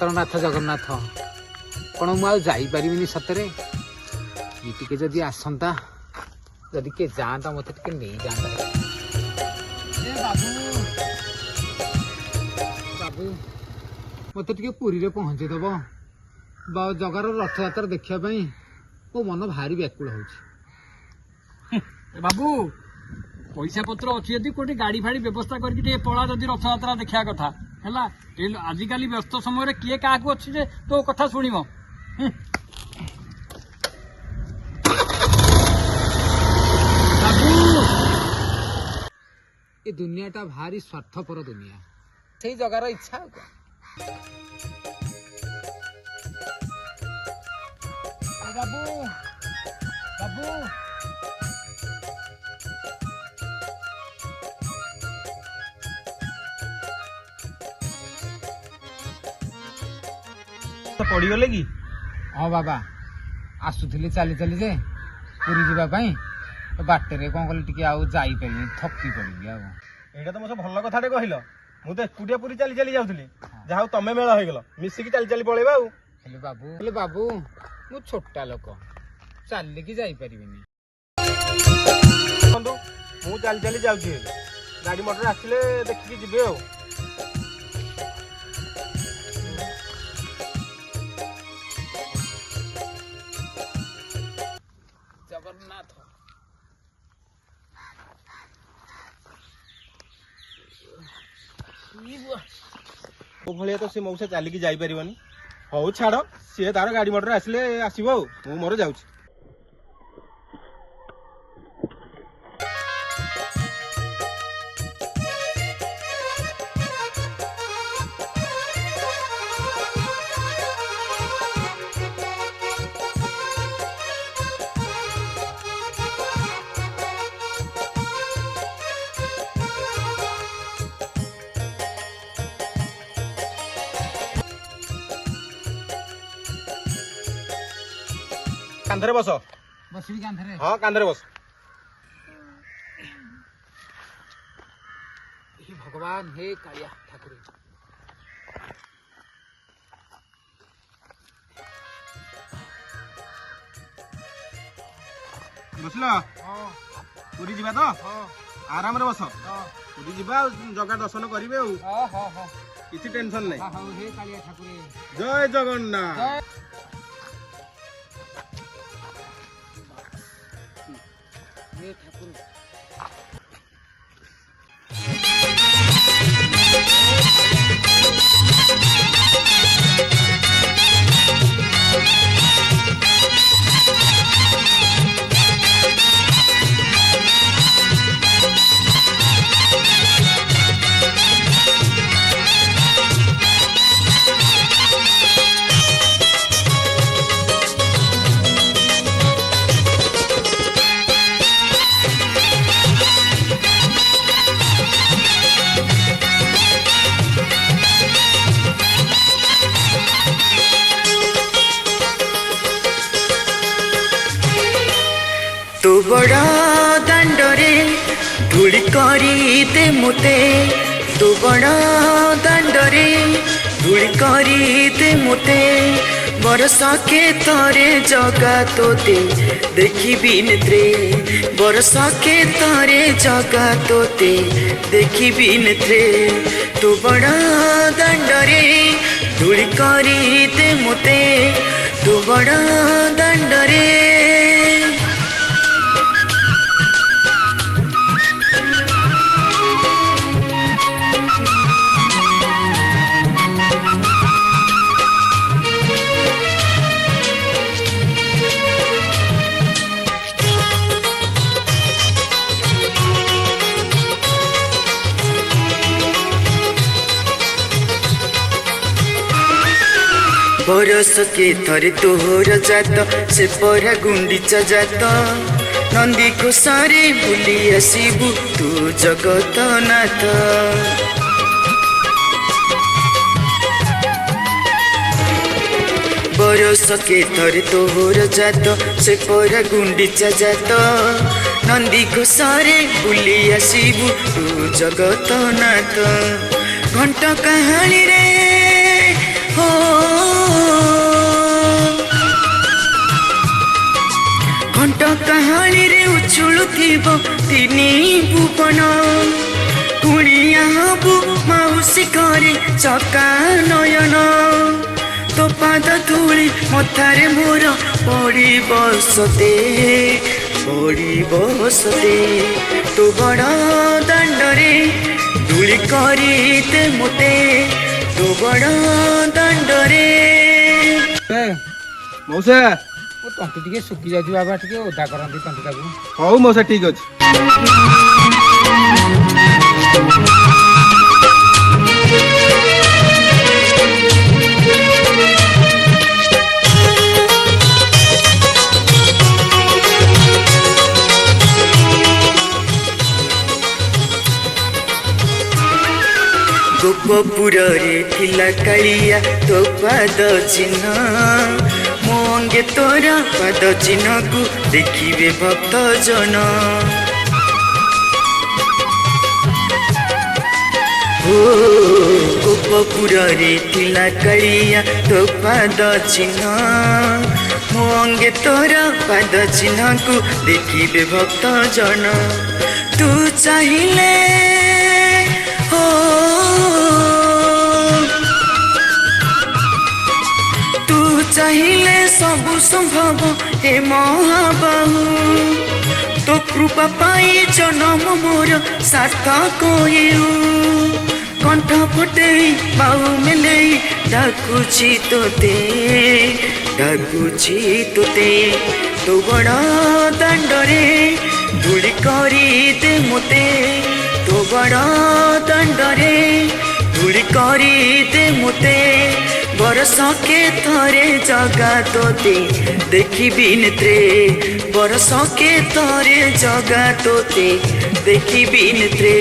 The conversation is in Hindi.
क्षेत्रनाथ जगन्नाथ कौन मुझे सतरे ये जदि आसंता जदि किए जाता मत नहीं जाता बाबू मत पुरी पहुँचे दब जगार रथ यात्रा देखापी मो मन भारी व्याकुल हो बाबू पैसा पत्र अच्छी जदि कोटी गाड़ी फाड़ी व्यवस्था करके पड़ा जदि रथ यात्रा देखा कथा है आजिकल व्यस्त समय किए क्या अच्छी जे तो कथा शुण ये दुनियाटा भारी स्वार्थपर दुनिया से जगार इच्छा बाबू बाबू पड़गले कि हाँ बाबा आसुली चली चली जे पूरी जावाई बाटर कौन कल टी जापारे थकी पड़ी एटा तो मो भल कथा कहल मु तो एकुटिया पूरी चली चली जाऊली जहाँ तमें मेल हो गल मिसिकी चली चली पड़ेगा बाबू बाबू मु छोटा लोक चलिकी जापारि मु चली चली जाऊँ गाड़ी मोटर आसिले देखिकी जीवे आ जगन्नाथ ओ भाया तो से मौसा चलिकी जापर हौ छाड़ सी तार गाड़ी मोटर आसिले आसो मु मोर जाऊँ कांधरे बस बसवी कांधरे हाँ कांधरे बस हे भगवान हे कालिया ठाकुर बसल पूरी जीवा तो आराम रे बस पूरी जीवा जगह दर्शन करेंगे किसी टेंशन नहीं हे कालिया ठाकुर जय जगन्नाथ हे ठाकुर तू बड़ा दांडरे धूली करी मुते तू बड़ा दांडरे धूली करी मुते बरसा के तारे जगा तोते देखी नेत्रे बरसा के तारे जगा तोते देखी नेत्रे तू बड़ा दांडरे धूली करी मुते तू बड़ा दांडरे बरस के थरे तोहर जात से परा गुंडीचा जात नंदी को सारे बुली आसबु तू जगत नाथ बरस के थरे तोहर जात से परा गुंडीचा जात नंदी को सारे बुली आसबु तू जगत नाथ घंट कहानी रे हो ରଖିବ ତିନି ଭୁବନ କୁଣିଆ ହବୁ ମାଉସୀ କରି ଚକା ନୟନ ତୋ ପାଦ ଧୂଳି ମଥାରେ ମୋର ପଡ଼ିବ ସତେ ତୋ ବଡ଼ ଦାଣ୍ଡରେ ଧୂଳି କରିତେ ମୋତେ ତୋ ବଡ଼ ଦାଣ୍ଡରେ। ମଉସା ଓ ତଣ୍ଟି ଟିକେ ଶୁଖି ଯାଉଛି ବାବା, ଟିକେ ଓଦା କରନ୍ତି ତଣ୍ଟିଟାକୁ। ହଉ ମଉସା ଠିକ ଅଛି। ଗୋପପୁରରେ ଥିଲା କାଳିଆ ତୋ ପାଦ ଚିହ୍ନ ମୋ ଅଙ୍ଗେ ତୋର ପାଦ ଚିହ୍ନକୁ ଦେଖିବେ ଭକ୍ତ ଜନ। ଓ ଗୋପପୁରରେ ଥିଲା କାଳିଆ ତୋ ପାଦ ଚିହ୍ନ ମୋ ଅଙ୍ଗେ ତୋର ପାଦ ଚିହ୍ନକୁ ଦେଖିବେ ଭକ୍ତ ଜନ। ତୁ ଚାହିଁଲେ ଚାହିଁଲେ ସବୁ ସମ୍ଭବ ହେ ମହାବାହୁ ତୋ କୃପା ପାଇ ଜନମ ମୋର ସାର୍ଥକ ହେଉ କଣ୍ଠ ଫଟେଇ ବାହୁ ମେଲେଇ ଡାକୁଛି ତୋତେ ତୋ ବଡ଼ ଦାଣ୍ଡରେ ଧୂଳି କରିଦେ ମୋତେ ତୋ ବଡ଼ ଦାଣ୍ଡରେ ଧୂଳି କରିଦେ ମୋତେ। बरसके थरे जगा तोते देखिबि नेत्रे बरसके थरे जगा तोते देखिबि नेत्रे।